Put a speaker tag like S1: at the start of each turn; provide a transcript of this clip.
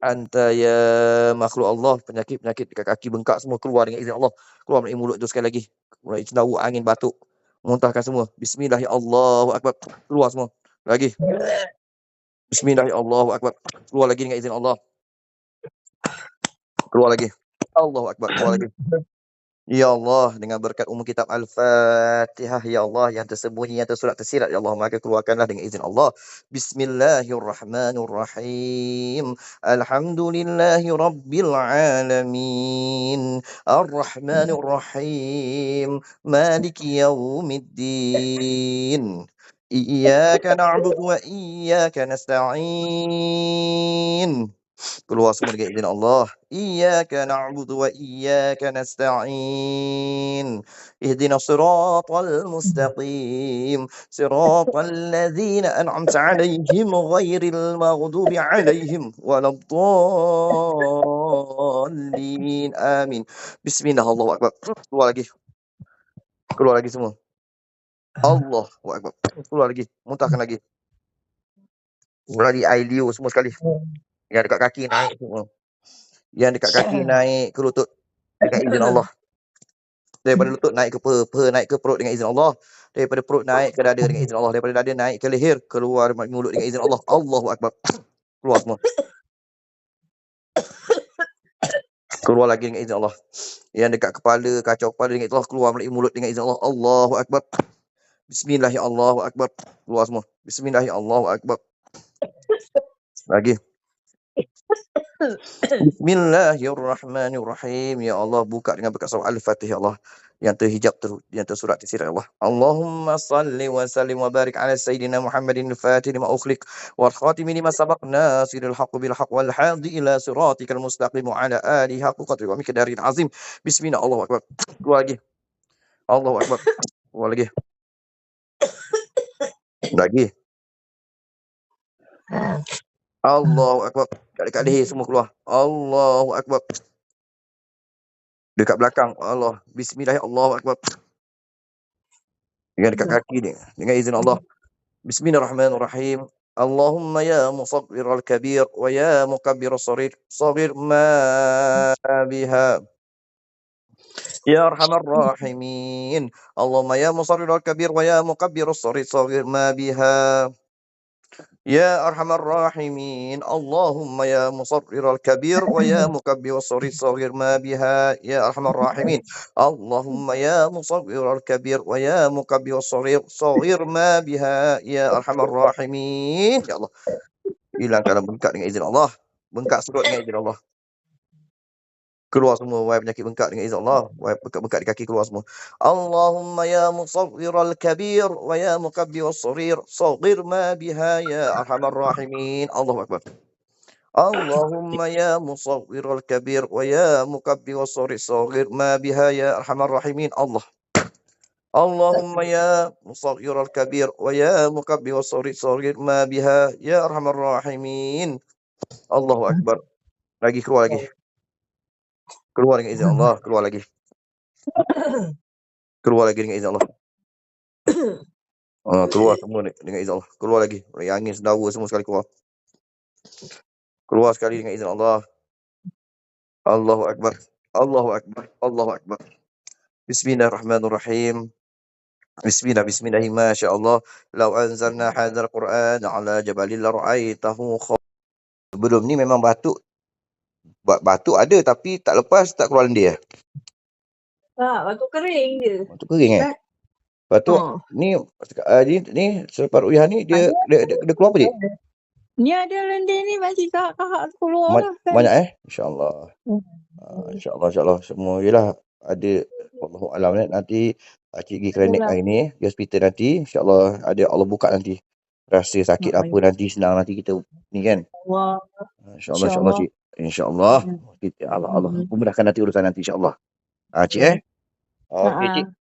S1: Anta ya makhluk Allah, penyakit-penyakit dekat kaki bengkak semua keluar dengan izin Allah. Keluar melalui mulut tu sekali lagi. Mulai cendawa angin batuk. Muntahkan semua. Bismillah ya Allahu akbar. Keluar semua. Lagi. Bismillah ya Allahu akbar. Keluar lagi dengan izin Allah. Keluar lagi. Allahu akbar. Keluar lagi. Ya Allah, dengan berkat umum kitab Al-Fatihah, Ya Allah, yang tersembunyi, yang tersurat, tersirat, Ya Allah, maka keluarkanlah dengan izin Allah. Bismillahirrahmanirrahim. Alhamdulillahi Rabbil Alamin. Ar-Rahmanirrahim. Maliki Yawmiddin. Iyyaka na'budu wa iyyaka nasta'in. Keluar semua dengan izin Allah. Iyyaka na'budu wa iyyaka nasta'in. Ihdinas siratal mustaqim. Siratal ladzina an'amta 'alaihim ghairil maghdubi 'alaihim waladdallin. Amin. Bismillah, Allahu akbar. Keluar lagi. Keluar lagi semua. Allahu akbar. Keluar lagi. Muntahkan lagi. Keluar lagi air liur semua sekali. Yang dekat kaki naik semua. Yang dekat kaki naik ke lutut dengan izin Allah. Daripada lutut naik ke peha naik ke perut dengan izin Allah. Daripada perut naik ke dada dengan izin Allah. Daripada dada naik ke leher, keluar mulut dengan izin Allah. Allahu akbar. Keluar semua. Keluar lagi dengan izin Allah. Yang dekat kepala, kacau kepala dengan izin Allah, keluar melalui mulut dengan izin Allah. Allahu akbar. Bismillah ya Allahu akbar. Keluar semua. Bismillah ya Allahu akbar. Lagi. Bismillahirrahmanirrahim. Ya Allah, buka dengan berkat surah Al-Fatihah, ya Allah. Yang terhijab, yang tersurat, tersirat, ya Allah. Allahumma salli wa sallim wa barik ala Sayyidina Muhammadin al-Fatih lima ukhliq wal khatimi lima sabaq nasiril haqq bil haqq wal hadi ila siratikal mustaqim wa ala alihi haqq qadri wa miqdaril azim. Bismillah, Allahu akbar. Keluar lagi. Allahu akbar. Keluar lagi. Lagi. Allahu akbar. Dekat leher semua keluar. Allahu akbar. Dekat belakang. Allah. Bismillah, Allahu akbar. Dengan dekat kaki ni. Dengan izin Allah. Bismillahirrahmanirrahim. Allahumma ya musawwir al-kabir wa ya mukabbir as-saghir. Saghir ma biha. Ya arhamar rahimin. Allahumma ya musawwir al-kabir wa ya mukabbir as-saghir. Saghir ma biha. Ya arhamar rahimin. Allahumma ya musawwir al-kabir wa ya mukabbir as-saghir. Saghir ma biha. Ya arhamar rahimin. Allahumma ya musawwir al-kabir wa ya mukabbir as-saghir. Saghir ma biha. Ya arhamar rahimin. Ya Allah. Hilangkanlah bengkak dengan izin Allah. Bengkak serut dengan izin Allah. Keluar semua wahai penyakit bengkak dengan izin Allah. Wahai bengkak di kaki keluar semua. Allahumma ya musawwir al-kabir wa ya mukabbir as-saghir. Saghir ma biha ya arhamar rahimin. Allahu akbar. Allahumma ya musawwir al-kabir wa ya mukabbir as-saghir. Saghir ma biha ya arhamar rahimin. Allah. Allahumma ya musawwir al-kabir wa ya mukabbir as-saghir. Saghir ma biha ya arhamar rahimin. Allahu akbar. Lagi keluar lagi. Keluar dengan izin Allah. Keluar lagi. Keluar lagi dengan izin Allah. Keluar semua dengan izin Allah. Keluar lagi. Yang angin sendawa semua sekali keluar. Keluar sekali dengan izin Allah. Allahu akbar. Allahu akbar. Allahu akbar. Bismillahirrahmanirrahim. Bismillah, masya Allah. Lau anzalna hadzal Qur'an ala jabalin la ra'aitahu. Sebelum ni memang batuk. Batuk ada tapi tak lepas, tak keluar lendir.
S2: Tak, batuk kering je.
S1: Batuk kering Batuk ni selepas ruqyah ni dia keluar apa dia?
S2: Ni ada lendir ni masih tak kahak keluar lah kan.
S1: Banyak insya-Allah. InsyaAllah semua jelah ada wallahu alam nanti Cik pergi klinik hari ni, di hospital nanti, insya-Allah ada Allah buka nanti. Rasa sakit apa nanti senang nanti kita ni kan. InsyaAllah Cik. InsyaAllah. Allah mudahkan nanti urusan nanti insya-Allah. Cik Okey Cik.